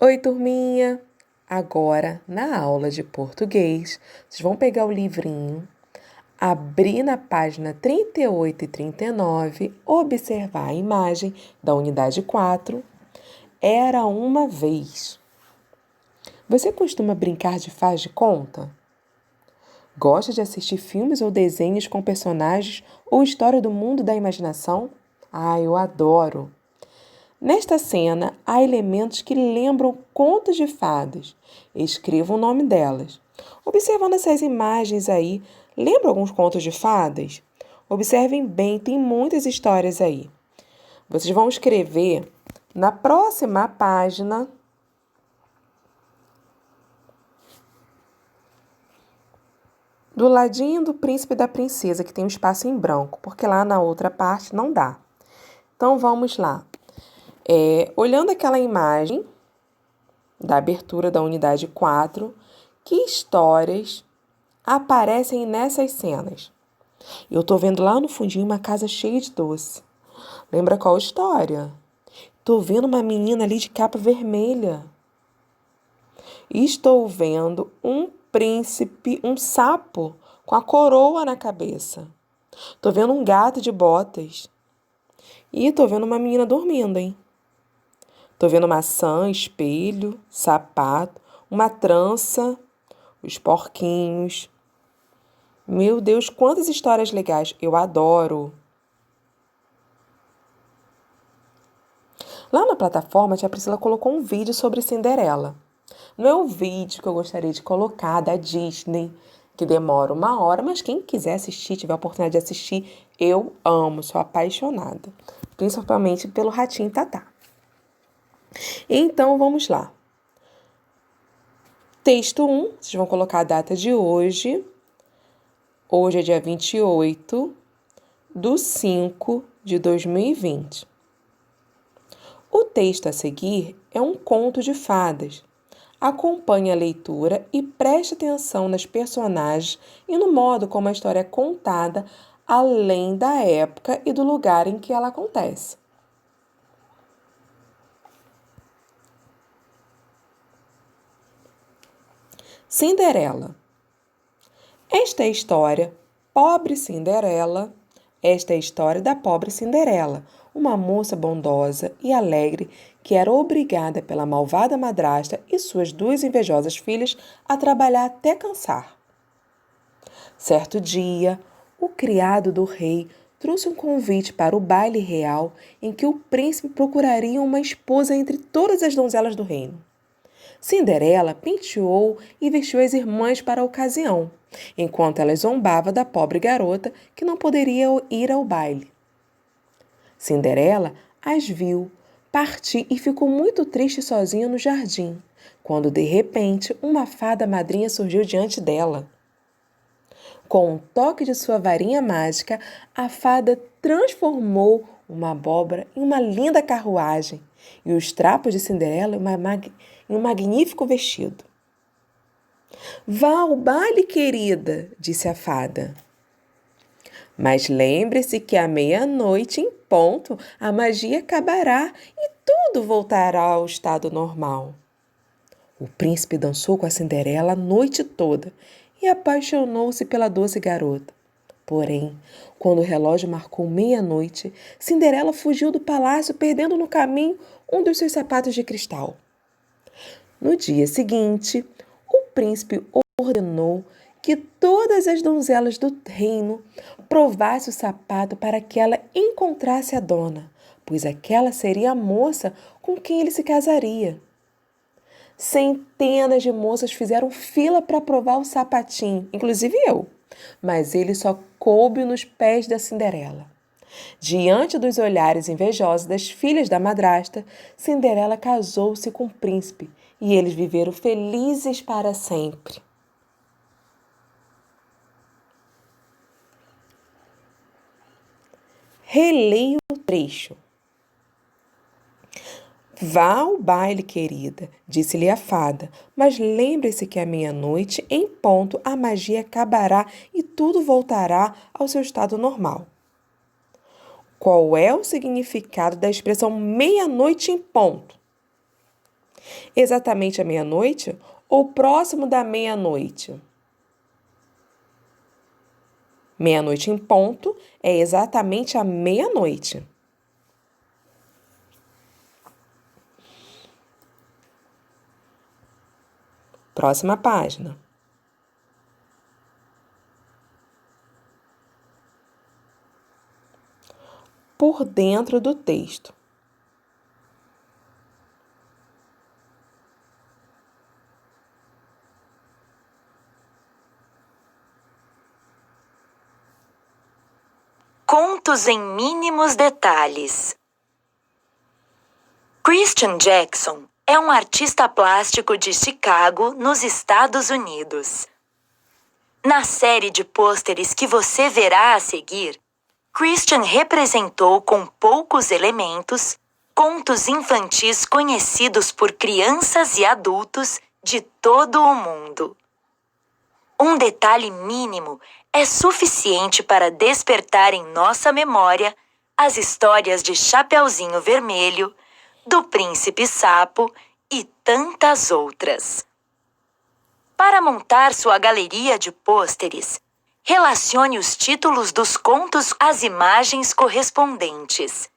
Oi, turminha! Agora, na aula de português, vocês vão pegar o livrinho, abrir na página 38 e 39, observar a imagem da unidade 4. Era uma vez. Você costuma brincar de faz de conta? Gosta de assistir filmes ou desenhos com personagens ou história do mundo da imaginação? Eu adoro! Nesta cena, há elementos que lembram contos de fadas. Escreva o nome delas. Observando essas imagens aí, lembra alguns contos de fadas? Observem bem, tem muitas histórias aí. Vocês vão escrever na próxima página do ladinho do príncipe e da princesa, que tem um espaço em branco, porque lá na outra parte não dá. Então, vamos lá. Olhando aquela imagem da abertura da unidade 4, que histórias aparecem nessas cenas? Eu tô vendo lá no fundinho uma casa cheia de doce. Lembra qual história? Tô vendo uma menina ali de capa vermelha. Estou vendo um príncipe, um sapo com a coroa na cabeça. Tô vendo um gato de botas. E tô vendo uma menina dormindo, hein? Tô vendo maçã, espelho, sapato, uma trança, os porquinhos. Meu Deus, quantas histórias legais! Eu adoro! Lá na plataforma, a tia Priscila colocou um vídeo sobre Cinderela. Não é o vídeo que eu gostaria de colocar da Disney, que demora 1 hora, mas quem quiser assistir, tiver a oportunidade de assistir, eu amo, sou apaixonada. Principalmente pelo Ratinho Tatá. Então, vamos lá. Texto 1, vocês vão colocar a data de hoje. Hoje é dia 28/5/2020. O texto a seguir é um conto de fadas. Acompanhe a leitura e preste atenção nas personagens e no modo como a história é contada, além da época e do lugar em que ela acontece. Cinderela. Esta é a história Pobre Cinderela. Esta é a história da pobre Cinderela, uma moça bondosa e alegre que era obrigada pela malvada madrasta e suas 2 invejosas filhas a trabalhar até cansar. Certo dia, o criado do rei trouxe um convite para o baile real em que o príncipe procuraria uma esposa entre todas as donzelas do reino. Cinderela penteou e vestiu as irmãs para a ocasião, enquanto ela zombava da pobre garota que não poderia ir ao baile. Cinderela as viu partir e ficou muito triste sozinha no jardim, quando de repente uma fada madrinha surgiu diante dela. Com um toque de sua varinha mágica, a fada transformou uma abóbora em uma linda carruagem e os trapos de Cinderela em um magnífico vestido. Vá ao baile, querida, disse a fada. Mas lembre-se que à meia-noite em ponto a magia acabará e tudo voltará ao estado normal. O príncipe dançou com a Cinderela a noite toda e apaixonou-se pela doce garota. Porém, quando o relógio marcou meia-noite, Cinderela fugiu do palácio, perdendo no caminho um dos seus sapatos de cristal. No dia seguinte, o príncipe ordenou que todas as donzelas do reino provassem o sapato para que ela encontrasse a dona, pois aquela seria a moça com quem ele se casaria. Centenas de moças fizeram fila para provar o sapatinho, inclusive eu, mas ele só coube nos pés da Cinderela. Diante dos olhares invejosos das filhas da madrasta, Cinderela casou-se com o príncipe e eles viveram felizes para sempre. Releia o trecho. Vá ao baile, querida, disse-lhe a fada, mas lembre-se que à meia-noite, em ponto, a magia acabará e tudo voltará ao seu estado normal. Qual é o significado da expressão meia-noite em ponto? Exatamente à meia-noite ou próximo da meia-noite? Meia-noite em ponto é exatamente à meia-noite. Próxima página. Por dentro do texto. Contos em mínimos detalhes. Christian Jackson é um artista plástico de Chicago, nos Estados Unidos. Na série de pôsteres que você verá a seguir, Christian representou com poucos elementos contos infantis conhecidos por crianças e adultos de todo o mundo. Um detalhe mínimo é suficiente para despertar em nossa memória as histórias de Chapeuzinho Vermelho, do Príncipe Sapo e tantas outras. Para montar sua galeria de pôsteres, relacione os títulos dos contos às imagens correspondentes.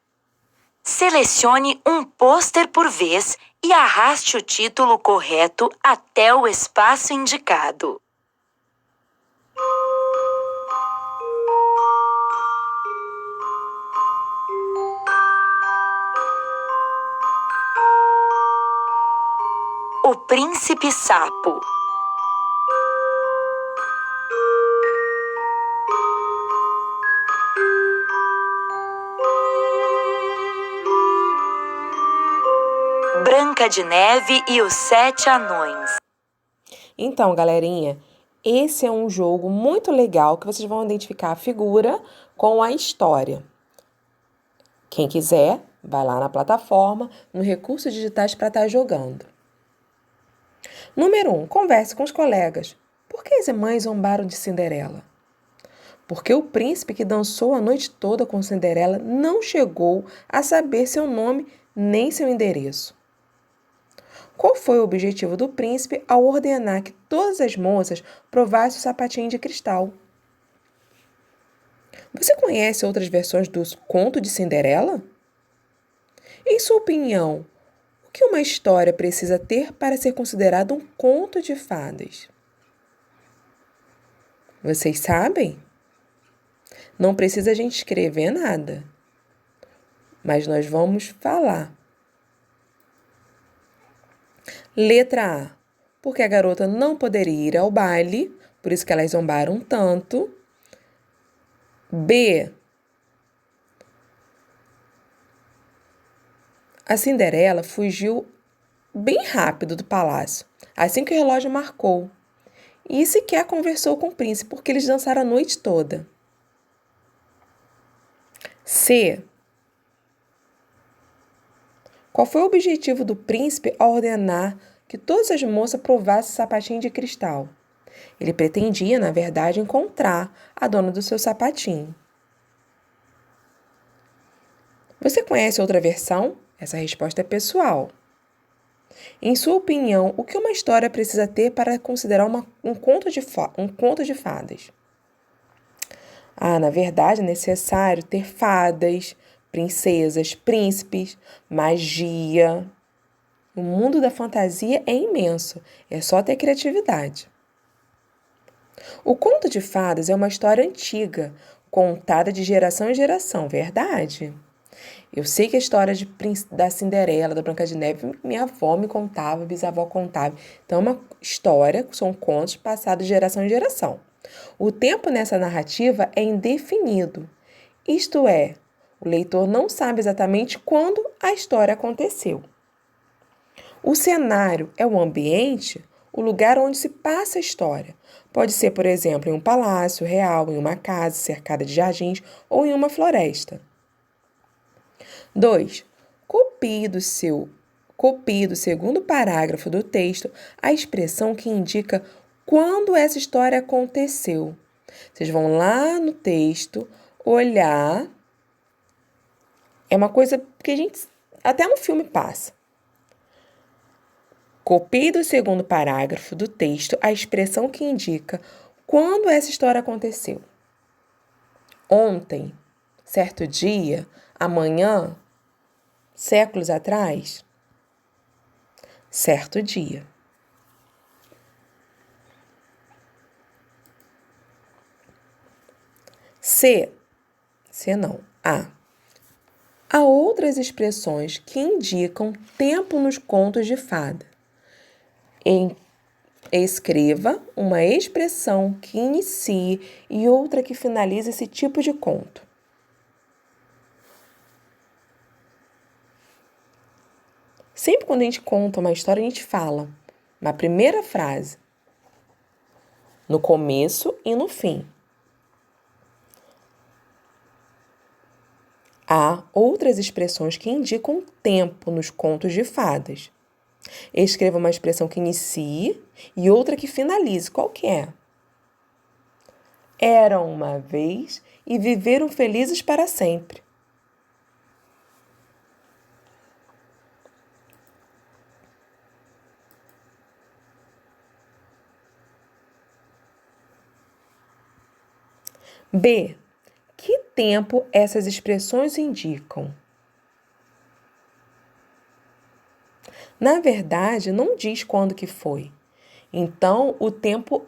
Selecione um pôster por vez e arraste o título correto até o espaço indicado. O Príncipe Sapo. Branca de Neve e os Sete Anões. Então, galerinha, esse é um jogo muito legal que vocês vão identificar a figura com a história. Quem quiser, vai lá na plataforma, no Recursos Digitais para estar jogando. Número 1. Converse com os colegas. Por que as irmãs zombaram de Cinderela? Porque o príncipe que dançou a noite toda com Cinderela não chegou a saber seu nome nem seu endereço. Qual foi o objetivo do príncipe ao ordenar que todas as moças provassem o sapatinho de cristal? Você conhece outras versões do Conto de Cinderela? Em sua opinião, o que uma história precisa ter para ser considerado um conto de fadas? Vocês sabem? Não precisa a gente escrever nada, mas nós vamos falar. Letra A. Porque a garota não poderia ir ao baile, por isso que elas zombaram tanto. B. A Cinderela fugiu bem rápido do palácio, assim que o relógio marcou, e sequer conversou com o príncipe, porque eles dançaram a noite toda. C. Qual foi o objetivo do príncipe ao ordenar que todas as moças provassem o sapatinho de cristal? Ele pretendia, na verdade, encontrar a dona do seu sapatinho. Você conhece outra versão? Essa resposta é pessoal. Em sua opinião, o que uma história precisa ter para considerar um conto de fadas? Na verdade, é necessário ter fadas, princesas, príncipes, magia. O mundo da fantasia é imenso, é só ter criatividade. O conto de fadas é uma história antiga, contada de geração em geração, verdade? Eu sei que a história da Cinderela, da Branca de Neve, minha avó me contava, bisavó contava. Então, é uma história, são contos passados de geração em geração. O tempo nessa narrativa é indefinido. Isto é, o leitor não sabe exatamente quando a história aconteceu. O cenário é o ambiente, o lugar onde se passa a história. Pode ser, por exemplo, em um palácio real, em uma casa cercada de jardins ou em uma floresta. 2. Copie do segundo parágrafo do texto a expressão que indica quando essa história aconteceu. Vocês vão lá no texto, olhar. É uma coisa que a gente até no filme passa. Copie do segundo parágrafo do texto a expressão que indica quando essa história aconteceu. Ontem, certo dia, amanhã, séculos atrás, certo dia. C não. A. Há outras expressões que indicam tempo nos contos de fada. Escreva uma expressão que inicie e outra que finalize esse tipo de conto. Sempre quando a gente conta uma história, a gente fala na primeira frase, no começo e no fim. Há outras expressões que indicam tempo nos contos de fadas. Escreva uma expressão que inicie e outra que finalize. Qual que é? Era uma vez e viveram felizes para sempre. B. Que tempo essas expressões indicam? Na verdade, não diz quando que foi. Então, o tempo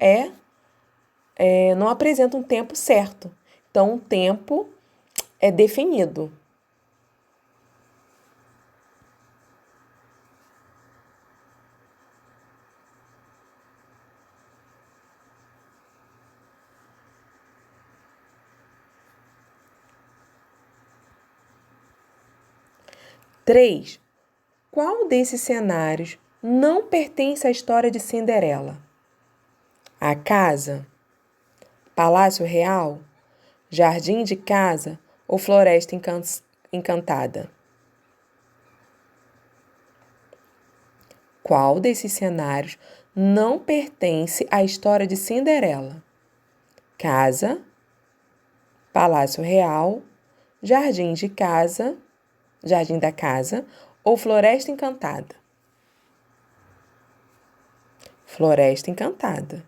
não apresenta um tempo certo. Então, o tempo é definido. Três. Qual desses cenários não pertence à história de Cinderela? A casa, palácio real, jardim de casa ou floresta encantada? Qual desses cenários não pertence à história de Cinderela? Casa, palácio real, jardim da casa ou floresta encantada? Floresta encantada.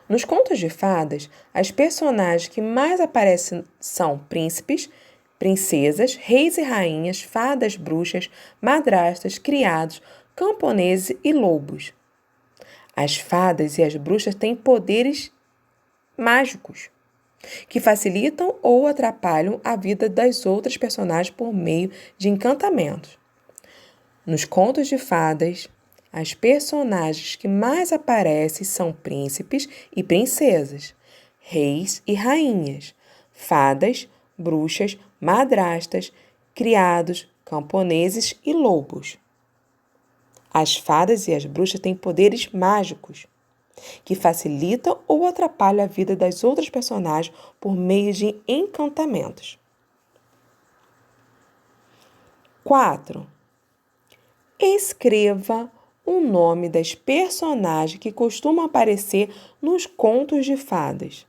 Nos contos de fadas, as personagens que mais aparecem são príncipes, princesas, reis e rainhas, fadas, bruxas, madrastas, criados, camponeses e lobos. As fadas e as bruxas têm poderes mágicos que facilitam ou atrapalham a vida das outras personagens por meio de encantamentos. Nos contos de fadas, as personagens que mais aparecem são príncipes e princesas, reis e rainhas, fadas, bruxas, madrastas, criados, camponeses e lobos. As fadas e as bruxas têm poderes mágicos que facilitam ou atrapalham a vida das outras personagens por meio de encantamentos. 4. Escreva o nome das personagens que costumam aparecer nos contos de fadas.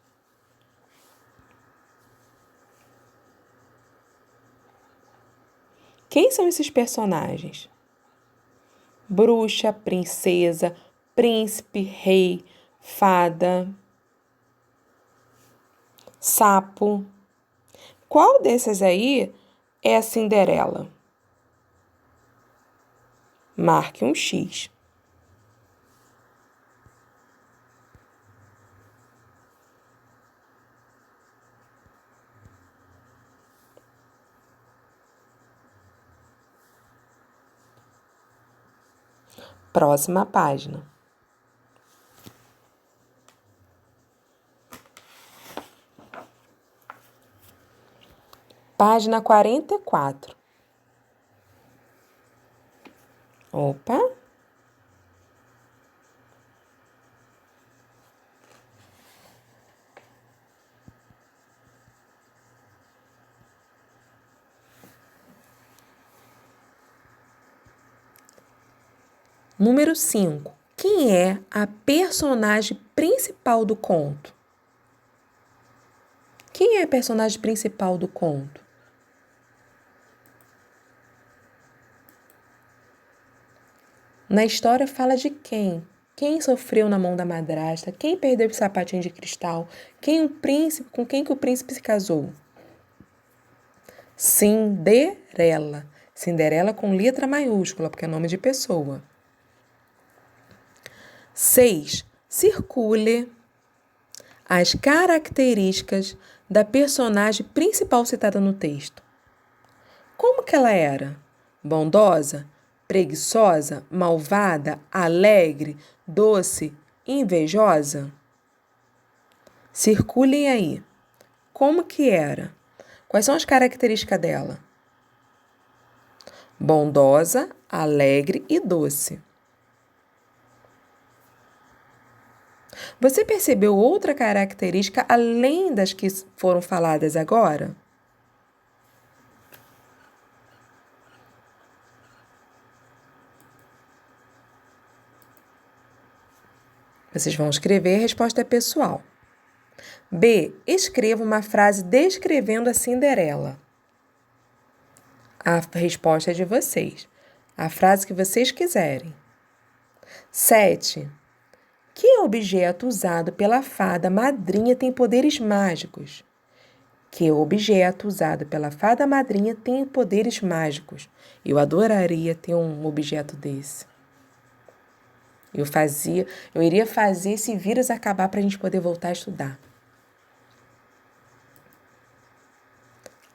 Quem são esses personagens? Bruxa, princesa, príncipe, rei, fada, sapo. Qual desses aí é a Cinderela? Marque um X. Próxima página. Página 44. Opa! Número 5. Quem é a personagem principal do conto? Quem é a personagem principal do conto? Na história fala de quem? Quem sofreu na mão da madrasta? Quem perdeu o sapatinho de cristal? Quem o príncipe? Com quem que o príncipe se casou? Cinderela. Cinderela com letra maiúscula, porque é nome de pessoa. 6. Circule as características da personagem principal citada no texto. Como que ela era? Bondosa? Preguiçosa? Malvada? Alegre? Doce? Invejosa? Circulem aí. Como que era? Quais são as características dela? Bondosa, alegre e doce. Você percebeu outra característica além das que foram faladas agora? Vocês vão escrever, a resposta é pessoal. B. Escreva uma frase descrevendo a Cinderela. A resposta é de vocês. A frase que vocês quiserem. 7. Que objeto usado pela fada madrinha tem poderes mágicos? Que objeto usado pela fada madrinha tem poderes mágicos? Eu adoraria ter um objeto desse. Eu iria fazer esse vírus acabar para a gente poder voltar a estudar.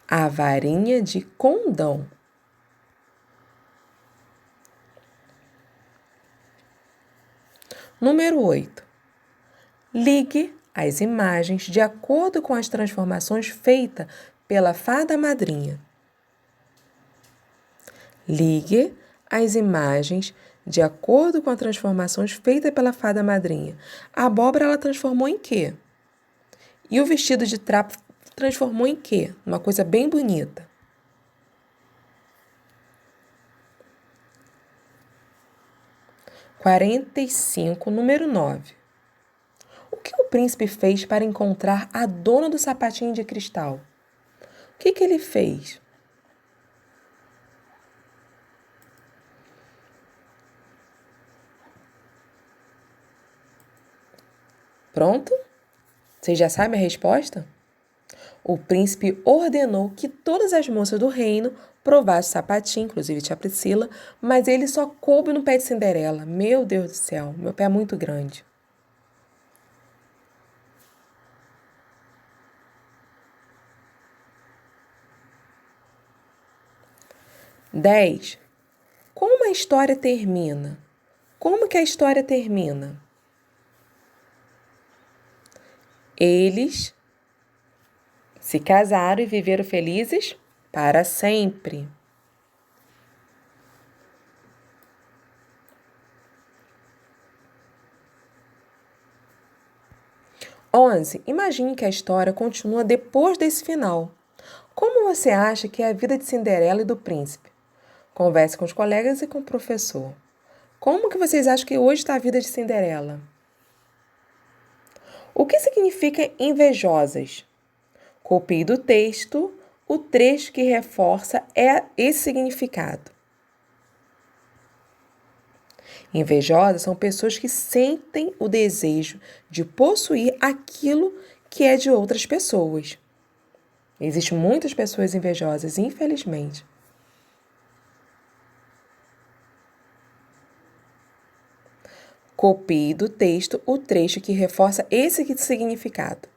A varinha de condão. Número 8. Ligue as imagens de acordo com as transformações feitas pela fada madrinha. Ligue as imagens de acordo com as transformações feitas pela fada madrinha. A abóbora ela transformou em quê? E o vestido de trapo transformou em quê? Uma coisa bem bonita. Número 9. O que o príncipe fez para encontrar a dona do sapatinho de cristal? O que ele fez? Pronto? Vocês já sabem a resposta? O príncipe ordenou que todas as moças do reino provassem o sapatinho, inclusive tia Priscila, mas ele só coube no pé de Cinderela. Meu Deus do céu, meu pé é muito grande. Como a história termina? Como que a história termina? Eles se casaram e viveram felizes para sempre. 11. Imagine que a história continua depois desse final. Como você acha que é a vida de Cinderela e do príncipe? Converse com os colegas e com o professor. Como que vocês acham que hoje está a vida de Cinderela? O que significa invejosas? Copie do texto o trecho que reforça esse significado. Invejosas são pessoas que sentem o desejo de possuir aquilo que é de outras pessoas. Existem muitas pessoas invejosas, infelizmente. Copie do texto o trecho que reforça esse significado.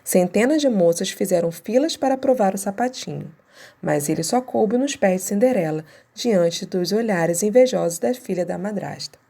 Centenas de moças fizeram filas para provar o sapatinho, mas ele só coube nos pés de Cinderela, diante dos olhares invejosos da filha da madrasta.